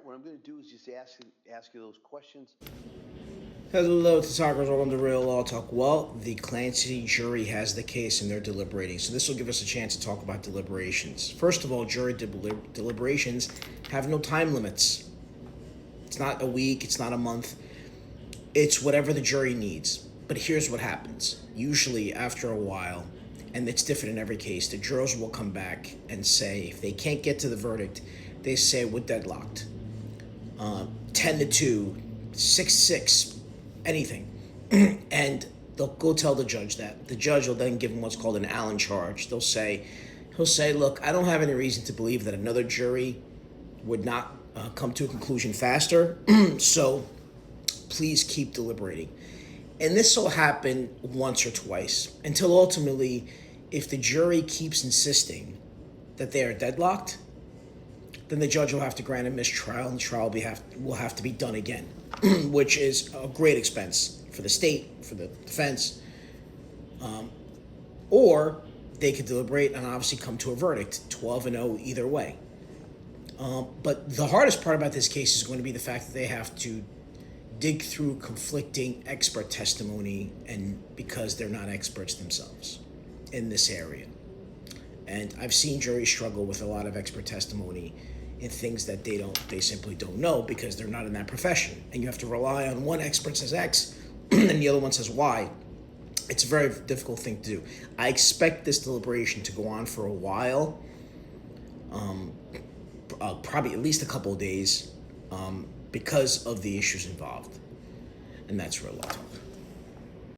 What I'm going to do is just ask you those questions. Hello to talkers. Welcome to Real Law Talk. Well, the Clancy jury has the case and they're deliberating. So this will give us a chance to talk about deliberations. First of all, jury deliberations have no time limits. It's not a week, it's not a month. It's whatever the jury needs. But here's what happens. Usually after a while, and it's different in every case, the jurors will come back and say, if they can't get to the verdict, they say we're deadlocked. 10 to 2, 6-6, anything. And they'll go tell the judge that. The judge will then give them what's called an Allen charge. He'll say, look, I don't have any reason to believe that another jury would not come to a conclusion faster. So please keep deliberating. And this will happen once or twice until ultimately, if the jury keeps insisting that they are deadlocked, then the judge will have to grant a mistrial, and the trial will have to be done again, which is a great expense for the state, for the defense. Or they could deliberate and obviously come to a verdict, 12-0 either way. But the hardest part about this case is going to be the fact that they have to dig through conflicting expert testimony, and because they're not experts themselves in this area. And I've seen juries struggle with a lot of expert testimony in things that they simply don't know because they're not in that profession. And you have to rely on one expert says X and the other one says Y. It's a very difficult thing to do. I expect this deliberation to go on for a while, probably at least a couple of days, because of the issues involved. And that's Real Law Talk.